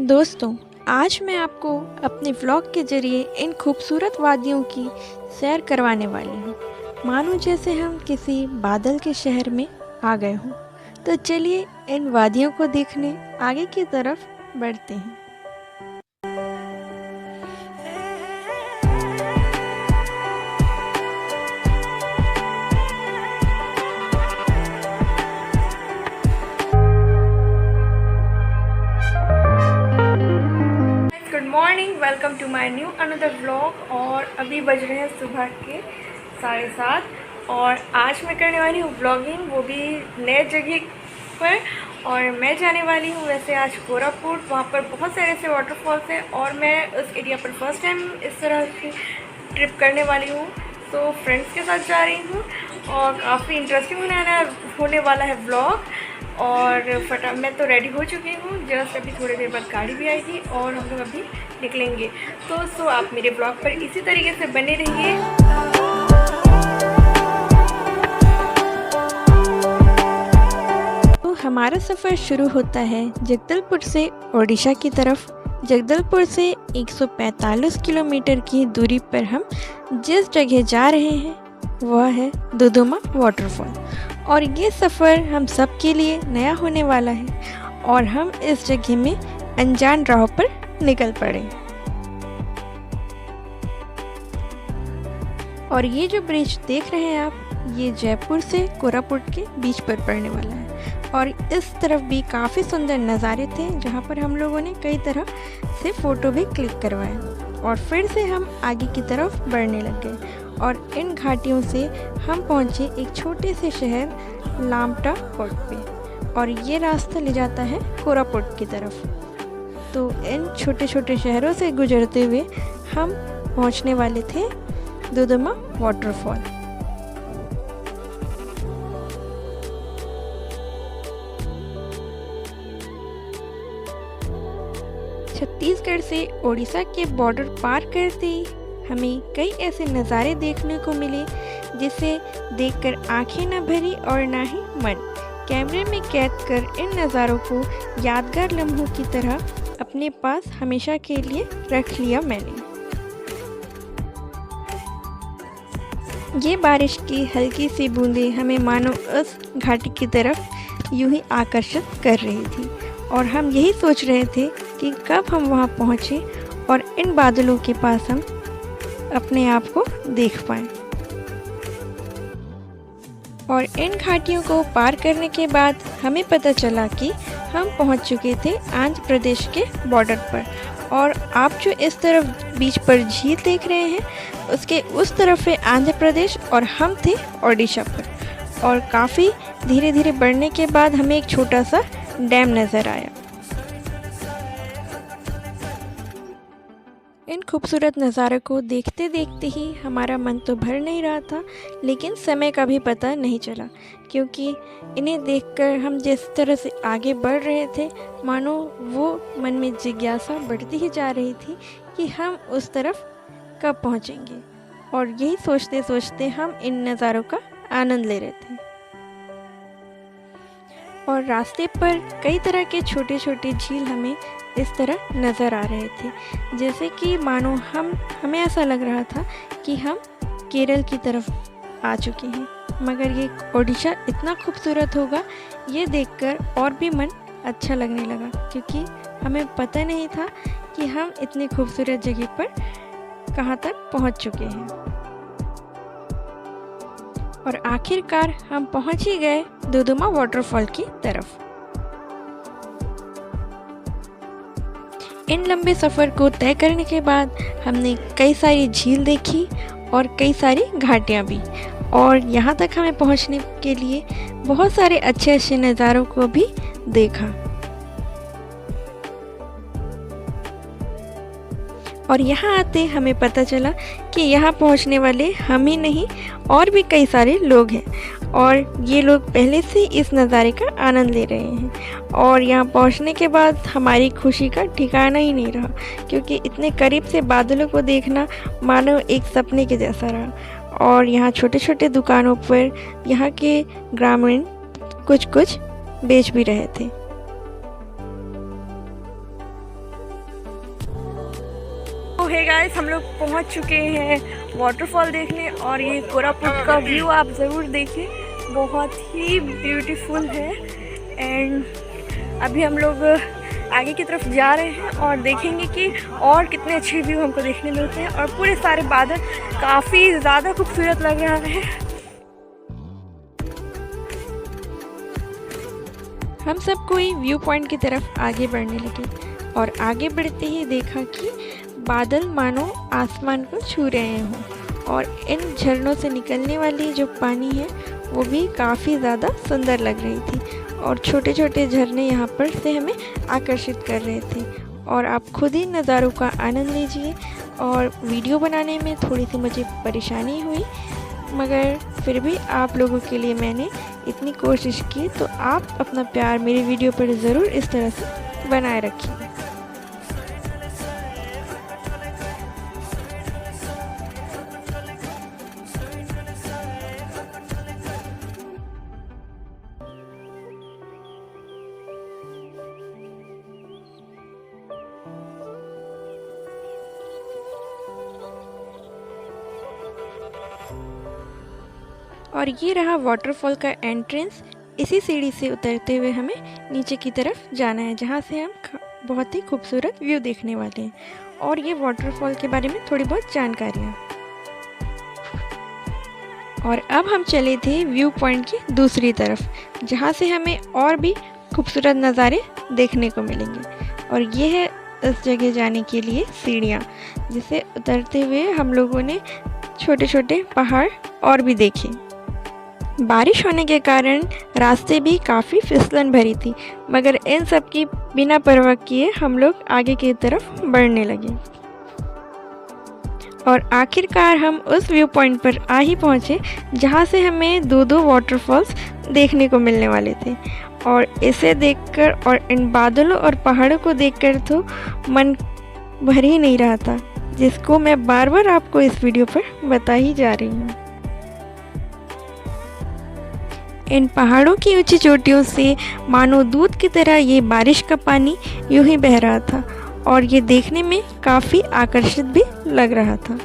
दोस्तों, आज मैं आपको अपने व्लॉग के ज़रिए इन खूबसूरत वादियों की सैर करवाने वाली हूँ। मानो जैसे हम किसी बादल के शहर में आ गए हों। तो चलिए इन वादियों को देखने आगे की तरफ बढ़ते हैं। Good morning, welcome to my new another vlog. और अभी बज रहे हैं सुबह के 7:30 और आज मैं करने वाली हूँ व्लॉगिंग, वो भी नए जगह पर। और मैं जाने वाली हूँ वैसे आज कोरापुट। वहाँ पर बहुत सारे ऐसे वाटरफॉल्स हैं और मैं उस एरिया पर फर्स्ट टाइम इस तरह की ट्रिप करने वाली हूँ। तो फ्रेंड्स के साथ जा रही हूँ और काफ़ी इंटरेस्टिंग होने वाला है व्लॉग। और मैं तो रेडी हो चुकी हूँ, जस्ट अभी थोड़ी देर बाद गाड़ी भी आएगी और हम लोग अभी निकलेंगे। तो आप मेरे ब्लॉग पर इसी तरीके से बने रहिए। तो हमारा सफ़र शुरू होता है जगदलपुर से ओडिशा की तरफ। जगदलपुर से 145 किलोमीटर की दूरी पर हम जिस जगह जा रहे हैं वह है दुदुमा वाटरफॉल। और ये सफ़र हम सब के लिए नया होने वाला है और हम इस जगह में अनजान राह पर निकल पड़े। और ये जो ब्रिज देख रहे हैं आप, ये जयपुर से कोरापुट के बीच पर पड़ने वाला है। और इस तरफ भी काफ़ी सुंदर नज़ारे थे जहाँ पर हम लोगों ने कई तरह से फ़ोटो भी क्लिक करवाए। और फिर से हम आगे की तरफ बढ़ने लग गए और इन घाटियों से हम पहुँचे एक छोटे से शहर लामटा पोर्ट पे। और ये रास्ता ले जाता है कोरापुट की तरफ। तो इन छोटे छोटे शहरों से गुजरते हुए हम पहुँचने वाले थे दुदुमा वाटरफॉल। छत्तीसगढ़ से ओडिशा के बॉर्डर पार करते ही हमें कई ऐसे नज़ारे देखने को मिले जिसे देखकर आंखें न भरी और ना ही मन। कैमरे में कैद कर इन नज़ारों को यादगार लम्हों की तरह अपने पास हमेशा के लिए रख लिया मैंने। ये बारिश की हल्की सी बूंदें हमें मानो उस घाटी की तरफ यूं ही आकर्षित कर रही थी और हम यही सोच रहे थे कि कब हम वहाँ पहुँचे और इन बादलों के पास हम अपने आप को देख पाएं। और इन घाटियों को पार करने के बाद हमें पता चला कि हम पहुंच चुके थे आंध्र प्रदेश के बॉर्डर पर। और आप जो इस तरफ बीच पर झील देख रहे हैं उसके उस तरफ है आंध्र प्रदेश और हम थे ओडिशा पर। और काफ़ी धीरे धीरे बढ़ने के बाद हमें एक छोटा सा डैम नज़र आया। इन खूबसूरत नज़ारों को देखते देखते ही हमारा मन तो भर नहीं रहा था, लेकिन समय का भी पता नहीं चला, क्योंकि इन्हें देखकर हम जिस तरह से आगे बढ़ रहे थे मानो वो मन में जिज्ञासा बढ़ती ही जा रही थी कि हम उस तरफ कब पहुंचेंगे। और यही सोचते सोचते हम इन नज़ारों का आनंद ले रहे थे। और रास्ते पर कई तरह के छोटे छोटे झील हमें इस तरह नज़र आ रहे थे, जैसे कि मानो हमें ऐसा लग रहा था कि हम केरल की तरफ आ चुके हैं। मगर ये ओडिशा इतना खूबसूरत होगा ये देखकर और भी मन अच्छा लगने लगा, क्योंकि हमें पता नहीं था कि हम इतनी खूबसूरत जगह पर कहाँ तक पहुँच चुके हैं। और आखिरकार हम पहुँच ही गए दुदुमा वाटरफॉल की तरफ। इन लंबे सफ़र को तय करने के बाद हमने कई सारी झील देखी और कई सारी घाटियाँ भी। और यहाँ तक हमें पहुँचने के लिए बहुत सारे अच्छे अच्छे नज़ारों को भी देखा। और यहाँ आते हमें पता चला कि यहाँ पहुँचने वाले हम ही नहीं और भी कई सारे लोग हैं और ये लोग पहले से इस नज़ारे का आनंद ले रहे हैं। और यहाँ पहुँचने के बाद हमारी खुशी का ठिकाना ही नहीं रहा, क्योंकि इतने करीब से बादलों को देखना मानो एक सपने के जैसा रहा। और यहाँ छोटे छोटे दुकानों पर यहाँ के ग्रामीण कुछ बेच भी रहे थे। तो हे गाइस, हम लोग पहुंच चुके हैं वाटरफॉल देखने और ये कोरापुट का व्यू आप ज़रूर देखिए, बहुत ही ब्यूटीफुल है। एंड अभी हम लोग आगे की तरफ जा रहे हैं और देखेंगे कि और कितने अच्छे व्यू हमको देखने मिलते हैं। और पूरे सारे बादल काफ़ी ज़्यादा खूबसूरत लग रहा है। हम सब कोई व्यू पॉइंट की तरफ आगे बढ़ने लगे और आगे बढ़ते ही देखा कि बादल मानो आसमान को छू रहे हों और इन झरनों से निकलने वाली जो पानी है वो भी काफ़ी ज़्यादा सुंदर लग रही थी और छोटे छोटे झरने यहाँ पर से हमें आकर्षित कर रहे थे। और आप खुद ही नज़ारों का आनंद लीजिए। और वीडियो बनाने में थोड़ी सी मुझे परेशानी हुई, मगर फिर भी आप लोगों के लिए मैंने इतनी कोशिश की, तो आप अपना प्यार मेरी वीडियो पर ज़रूर इस तरह से बनाए रखिए। और ये रहा वाटरफॉल का एंट्रेंस। इसी सीढ़ी से उतरते हुए हमें नीचे की तरफ जाना है, जहाँ से हम बहुत ही खूबसूरत व्यू देखने वाले हैं। और ये वाटरफॉल के बारे में थोड़ी बहुत जानकारियाँ। और अब हम चले थे व्यू पॉइंट की दूसरी तरफ, जहाँ से हमें और भी खूबसूरत नज़ारे देखने को मिलेंगे। और ये है इस जगह जाने के लिए सीढ़ियाँ, जिसे उतरते हुए हम लोगों ने छोटे छोटे पहाड़ और भी देखे। बारिश होने के कारण रास्ते भी काफ़ी फिसलन भरी थी, मगर इन सब की बिना परवाह किए हम लोग आगे की तरफ बढ़ने लगे। और आखिरकार हम उस व्यू पॉइंट पर आ ही पहुँचे, जहाँ से हमें दो वाटरफॉल्स देखने को मिलने वाले थे। और इसे देखकर और इन बादलों और पहाड़ों को देखकर तो मन भर ही नहीं रहा था, जिसको मैं बार बार आपको इस वीडियो पर बता ही जा रही हूँ। इन पहाड़ों की ऊंची चोटियों से मानो दूध की तरह ये बारिश का पानी यूं ही बह रहा था और ये देखने में काफ़ी आकर्षित भी लग रहा था।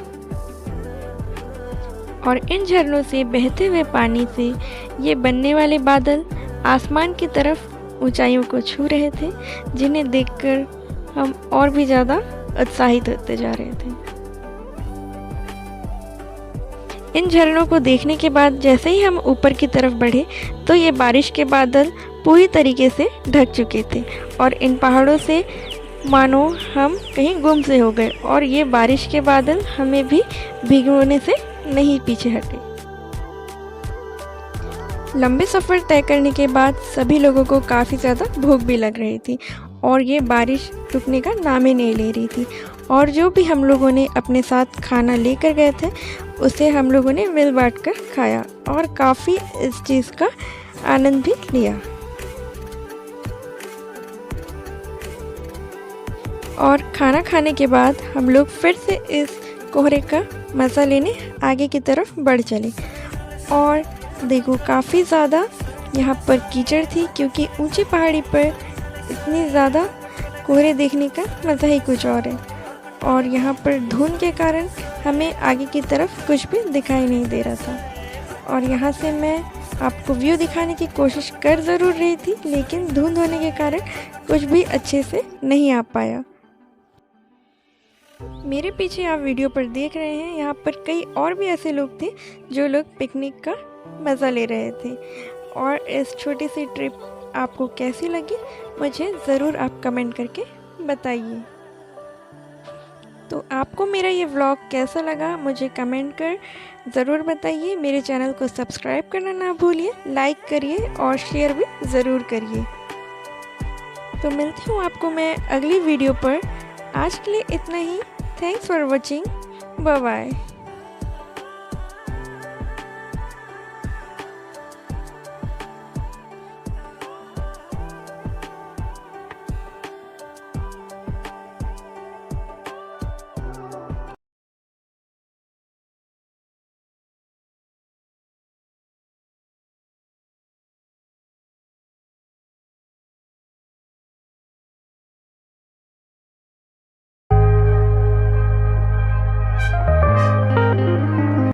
और इन झरनों से बहते हुए पानी से ये बनने वाले बादल आसमान की तरफ ऊंचाइयों को छू रहे थे, जिन्हें देखकर हम और भी ज़्यादा उत्साहित होते जा रहे थे। इन झरनों को देखने के बाद जैसे ही हम ऊपर की तरफ बढ़े तो ये बारिश के बादल पूरी तरीके से ढक चुके थे और इन पहाड़ों से मानो हम कहीं गुम से हो गए और ये बारिश के बादल हमें भी भिगोने से नहीं पीछे हटे। लंबे सफ़र तय करने के बाद सभी लोगों को काफ़ी ज़्यादा भूख भी लग रही थी और ये बारिश रुकने का नाम ही नहीं ले रही थी। और जो भी हम लोगों ने अपने साथ खाना लेकर गए थे उसे हम लोगों ने मिल बांट कर खाया और काफ़ी इस चीज़ का आनंद भी लिया। और खाना खाने के बाद हम लोग फिर से इस कोहरे का मज़ा लेने आगे की तरफ बढ़ चले। और देखो काफ़ी ज़्यादा यहाँ पर कीचड़ थी, क्योंकि ऊंची पहाड़ी पर इतनी ज़्यादा कोहरे देखने का मज़ा ही कुछ और है। और यहाँ पर धुंध के कारण हमें आगे की तरफ कुछ भी दिखाई नहीं दे रहा था। और यहाँ से मैं आपको व्यू दिखाने की कोशिश कर ज़रूर रही थी, लेकिन धुंध होने के कारण कुछ भी अच्छे से नहीं आ पाया। मेरे पीछे आप वीडियो पर देख रहे हैं, यहाँ पर कई और भी ऐसे लोग थे जो लोग पिकनिक का मज़ा ले रहे थे। और इस छोटी सी ट्रिप आपको कैसी लगी मुझे ज़रूर आप कमेंट करके बताइए। तो आपको मेरा ये व्लॉग कैसा लगा मुझे कमेंट कर ज़रूर बताइए। मेरे चैनल को सब्सक्राइब करना ना भूलिए, लाइक करिए और शेयर भी ज़रूर करिए। तो मिलती हूँ आपको मैं अगली वीडियो पर। आज के लिए इतना ही। Thanks for watching. Bye bye.